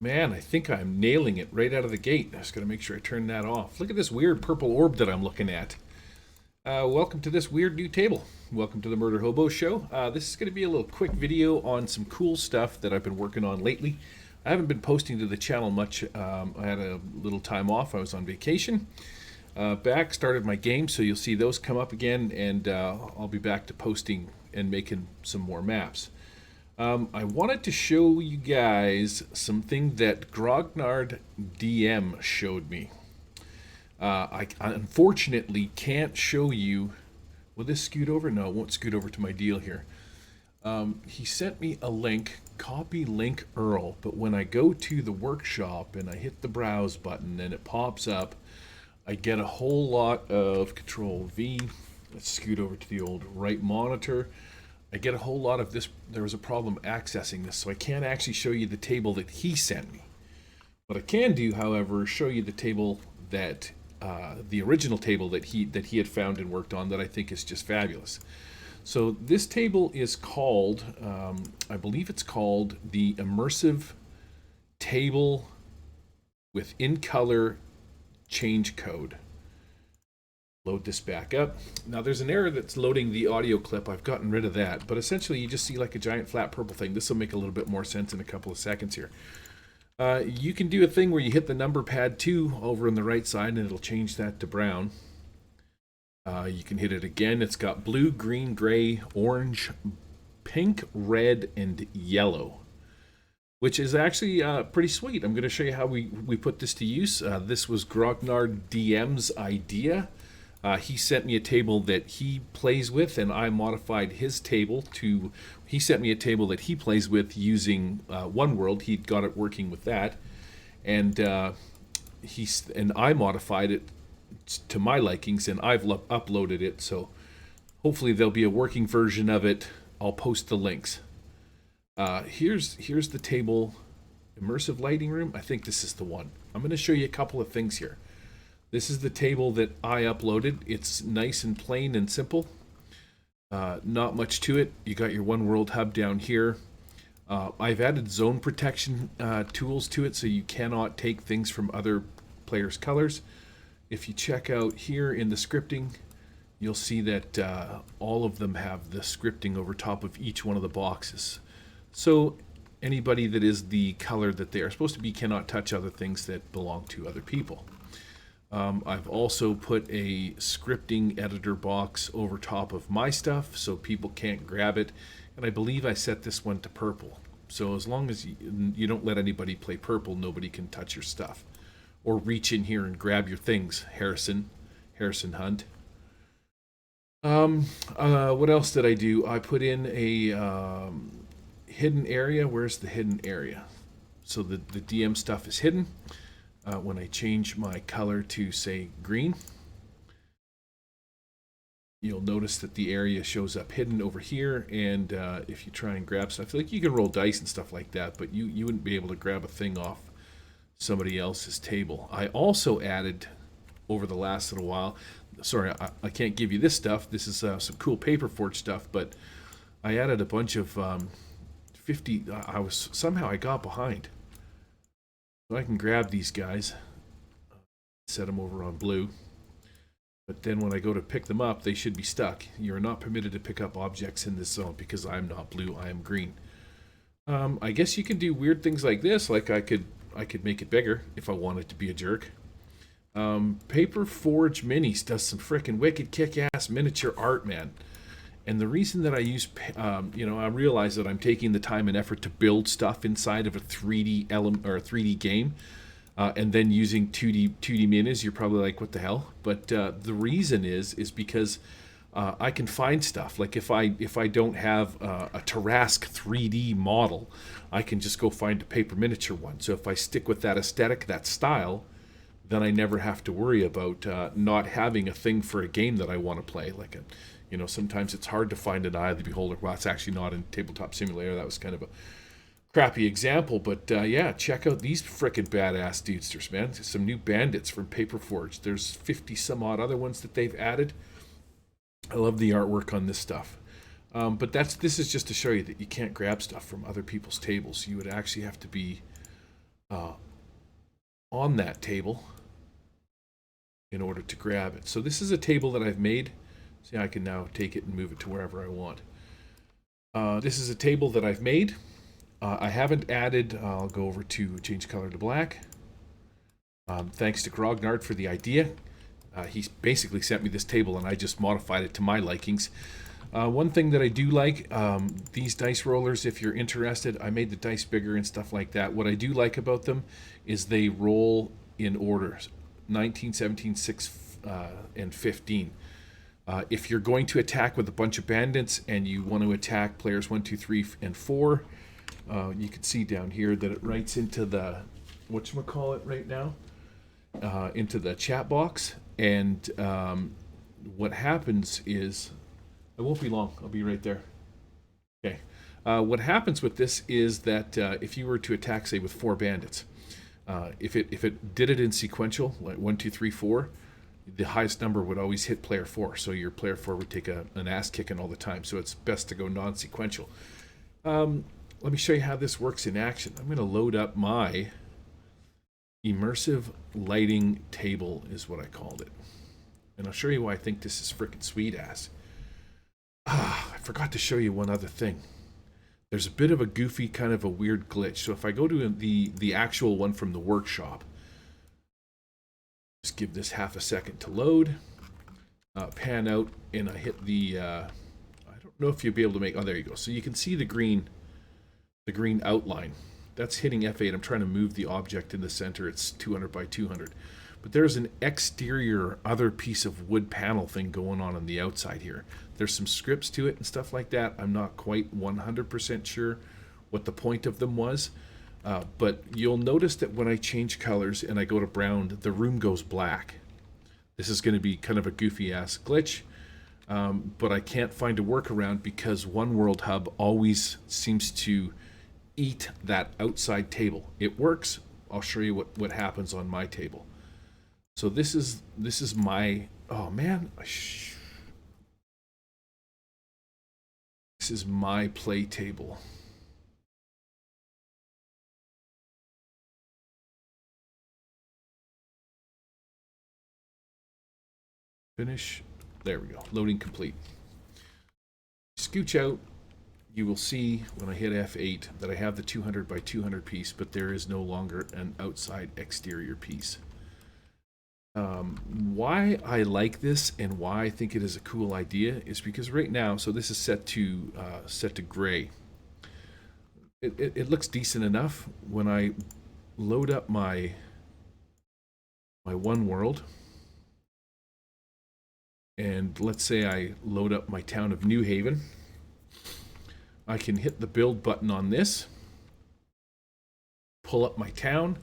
Man, I think I'm nailing it right out of the gate. I just got to make sure I turn that off. Look at this weird purple orb that I'm looking at. Welcome to this weird new table. Welcome to the Murder Hobo Show. This is going to be a little quick video on some cool stuff that I've been working on lately. I haven't been posting to the channel much. I had a little time off. I was on vacation. Back, started my game, so you'll see those come up again, and I'll be back to posting and making some more maps. I wanted to show you guys something that GROGNARDDM showed me. I unfortunately can't show you. Will this scoot over? No, it won't scoot over to my deal here. He sent me a link, copy link URL, but when I go to the workshop and I hit the browse button and it pops up, I get a whole lot of Control V. Let's scoot over to the old right monitor. I get a whole lot of this. There was a problem accessing this, so I can't actually show you the table that he sent me. What I can do, however, is show you the table that the original table that he had found and worked on that I think is just fabulous. So this table is called, I believe it's called the Immersive Table with In-Color Change Code. Load this back up. Now there's an error that's loading the audio clip. I've gotten rid of that, but essentially you just see like a giant flat purple thing. This will make a little bit more sense in a couple of seconds here. You can do a thing where you hit the number pad 2 over on the right side and it'll change that to brown. You can hit it again. It's got blue, green, gray, orange, pink, red, and yellow, which is actually pretty sweet. I'm going to show you how we put this to use. This was GROGNARDDM's idea. He sent me a table that he plays with, and I modified his table to. He sent me a table that he plays with using OneWorld. He'd got it working with that, and I modified it to my likings, and I've uploaded it. So hopefully there'll be a working version of it. I'll post the links. Here's the table, immersive lighting room. I think this is the one. I'm going to show you a couple of things here. This is the table that I uploaded. It's nice and plain and simple. Not much to it. You got your OneWorld hub down here. I've added zone protection tools to it, so you cannot take things from other players' colors. If you check out here in the scripting, you'll see that all of them have the scripting over top of each one of the boxes. So anybody that is the color that they are supposed to be cannot touch other things that belong to other people. I've also put a scripting editor box over top of my stuff so people can't grab it, and I believe I set this one to purple. So as long as you don't let anybody play purple, nobody can touch your stuff or reach in here and grab your things. Harrison Hunt. What else did I do? I put in a hidden area. Where's the hidden area? So the DM stuff is hidden. When I change my color to, say, green, you'll notice that the area shows up hidden over here, and if you try and grab stuff, like you can roll dice and stuff like that, but you wouldn't be able to grab a thing off somebody else's table. I also added, over the last little while, sorry, I can't give you this stuff. This is some cool Paperforge stuff, but I added a bunch of 50, somehow I got behind. So I can grab these guys, set them over on blue, but then when I go to pick them up, they should be stuck. You're not permitted to pick up objects in this zone because I'm not blue, I am green. I guess you can do weird things like this, like I could make it bigger if I wanted to be a jerk. Paperforge Minis does some frickin' wicked kick-ass miniature art, man. And the reason that I use, I realize that I'm taking the time and effort to build stuff inside of a 3D element or a 3D game, and then using 2D minis. You're probably like, what the hell? But the reason is because I can find stuff. Like if I don't have a Tarrasque 3D model, I can just go find a paper miniature one. So if I stick with that aesthetic, that style, then I never have to worry about not having a thing for a game that I want to play. Like sometimes it's hard to find an Eye of the Beholder. Well, it's actually not in Tabletop Simulator. That was kind of a crappy example, but yeah, check out these frickin' badass dudesters, man. Some new bandits from Paperforge. There's 50 some odd other ones that they've added. I love the artwork on this stuff. But this is just to show you that you can't grab stuff from other people's tables. You would actually have to be on that table in order to grab it. So this is a table that I've made. See, I can now take it and move it to wherever I want. This is a table that I've made. I haven't added, I'll go over to change color to black. Thanks to Grognard for the idea. He basically sent me this table and I just modified it to my likings. One thing that I do like, these dice rollers, if you're interested, I made the dice bigger and stuff like that. What I do like about them is they roll in order, 19, 17, 6, and 15. If you're going to attack with a bunch of bandits and you want to attack players 1, 2, 3, and 4, you can see down here that it writes into the, whatchamacallit right now, into the chat box. And what happens is, I won't be long, I'll be right there. Okay. What happens with this is that if you were to attack, say, with 4 bandits, if it did it in sequential, like 1, 2, 3, 4, the highest number would always hit player 4. So your player 4 would take an ass kicking all the time. So it's best to go non-sequential. Let me show you how this works in action. I'm going to load up my immersive lighting table, is what I called it. And I'll show you why I think this is freaking sweet ass. I forgot to show you one other thing. There's a bit of a goofy, kind of a weird glitch. So if I go to the actual one from the workshop, just give this half a second to load, pan out, and I hit the, I don't know if you'll be able to make, oh, there you go. So you can see the green outline. That's hitting F8. I'm trying to move the object in the center. It's 200 by 200. But there's an exterior other piece of wood panel thing going on the outside here. There's some scripts to it and stuff like that. I'm not quite 100% sure what the point of them was. But you'll notice that when I change colors and I go to brown, the room goes black. This is going to be kind of a goofy ass glitch. But I can't find a workaround because One World Hub always seems to eat that outside table. It works. I'll show you what happens on my table. So this is my, oh man, this is my play table. Finish. There we go. Loading complete. Scooch out. You will see when I hit F8 that I have the 200 by 200 piece, but there is no longer an outside exterior piece. Why I like this and why I think it is a cool idea is because right now, so this is set to gray. It looks decent enough. When I load up my One World, and let's say I load up my town of New Haven, I can hit the build button on this, pull up my town.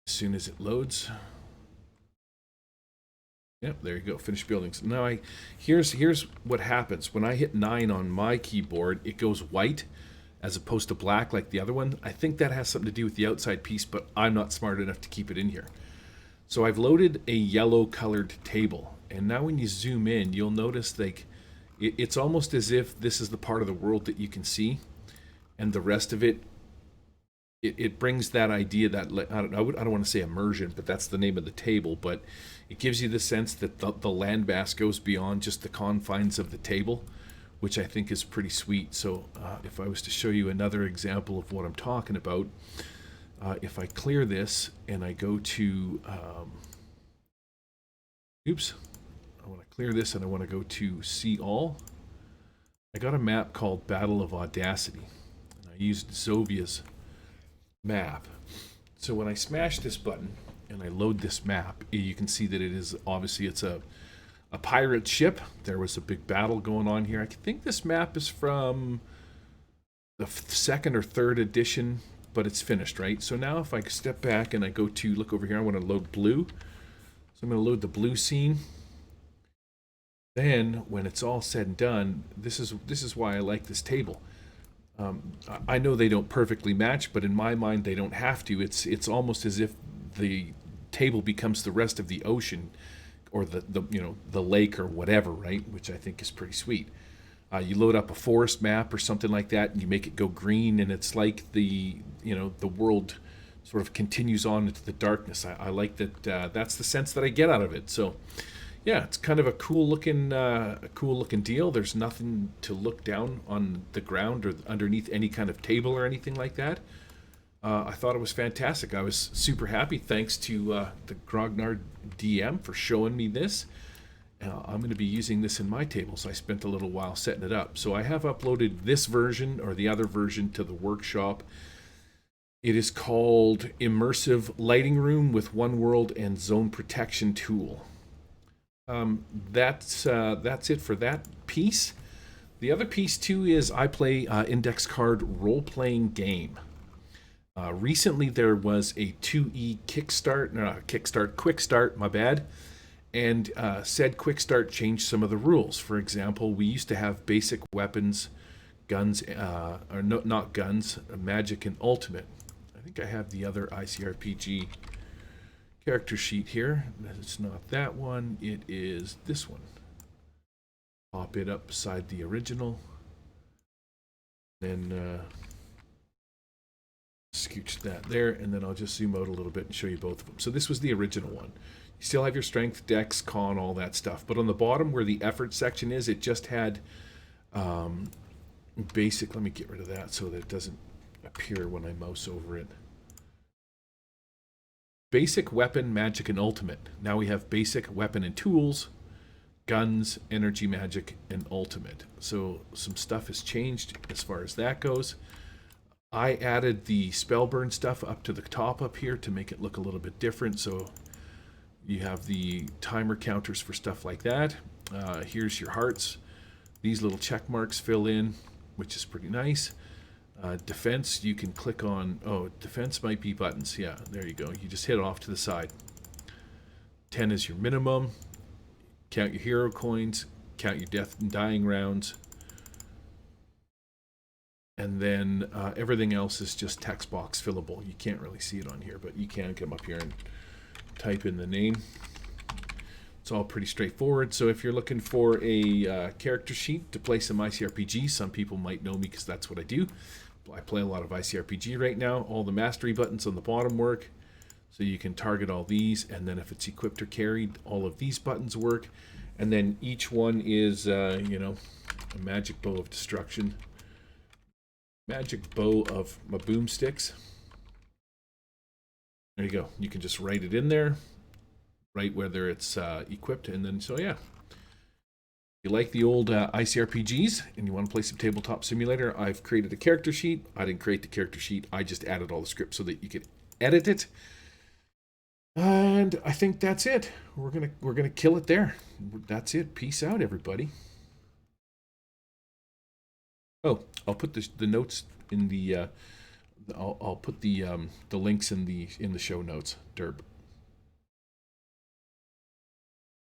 As soon as it loads, yep, there you go, finish buildings. Now here's what happens. When I hit 9 on my keyboard, it goes white as opposed to black like the other one. I think that has something to do with the outside piece, but I'm not smart enough to keep it in here. So I've loaded a yellow colored table, and now when you zoom in, you'll notice like it's almost as if this is the part of the world that you can see, and the rest of it brings that idea that, I don't want to say immersion, but that's the name of the table, but it gives you the sense that the landmass goes beyond just the confines of the table, which I think is pretty sweet. So if I was to show you another example of what I'm talking about, if I clear this and I go to, I want to clear this and I want to go to See All. I got a map called Battle of Audacity. And I used Zovia's map. So when I smash this button and I load this map, you can see that it is obviously it's a pirate ship. There was a big battle going on here. I think this map is from the 2nd or 3rd edition, but it's finished, right? So now if I step back and I go to look over here, I want to load blue. So I'm going to load the blue scene. Then when it's all said and done, this is why I like this table. I know they don't perfectly match, but in my mind they don't have to. It's almost as if the table becomes the rest of the ocean, or the lake or whatever, right? Which I think is pretty sweet. You load up a forest map or something like that, and you make it go green, and it's like the world sort of continues on into the darkness. I like that. That's the sense that I get out of it. So, yeah, it's kind of a cool looking deal. There's nothing to look down on the ground or underneath any kind of table or anything like that. I thought it was fantastic. I was super happy. Thanks to the GROGNARDDM for showing me this. I'm going to be using this in my tables. I spent a little while setting it up. So I have uploaded this version or the other version to the workshop. It is called Immersive Lighting Room with One World and Zone Protection Tool. That's it for that piece. The other piece too is I play index card role-playing game. Recently there was a 2E quick start, my bad. And said quick start changed some of the rules. For example, we used to have basic weapons, guns, or no, not guns, magic and ultimate. I think I have the other ICRPG character sheet here. It's not that one, it is this one. Pop it up beside the original. Then scooch that there, and then I'll just zoom out a little bit and show you both of them. So this was the original one. You still have your strength, dex, con, all that stuff. But on the bottom where the effort section is, it just had basic. Let me get rid of that so that it doesn't appear when I mouse over it. Basic, weapon, magic, and ultimate. Now we have basic, weapon, and tools, guns, energy, magic, and ultimate. So some stuff has changed as far as that goes. I added the spell burn stuff up to the top up here to make it look a little bit different. So you have the timer counters for stuff like that. Here's your hearts. These little check marks fill in, which is pretty nice. Defense, you can click on, defense might be buttons. Yeah, there you go. You just hit it off to the side. 10 is your minimum. Count your hero coins. Count your death and dying rounds. And then everything else is just text box fillable. You can't really see it on here, but you can come up here and type in the name. It's all pretty straightforward. So if you're looking for a character sheet to play some ICRPG, some people might know me because that's what I do. I play a lot of ICRPG right now. All the mastery buttons on the bottom work. So you can target all these, and then if it's equipped or carried, all of these buttons work. And then each one is, a magic bow of destruction. Magic bow of my boomsticks. There you go. You can just write it in there, right whether it's equipped, and then so yeah. If you like the old ICRPGs and you want to play some tabletop simulator, I've created a character sheet. I didn't create the character sheet. I just added all the scripts so that you could edit it. And I think that's it. We're gonna kill it there. That's it. Peace out, everybody. Oh, I'll put the notes in the. I'll put the links in the show notes. Derb.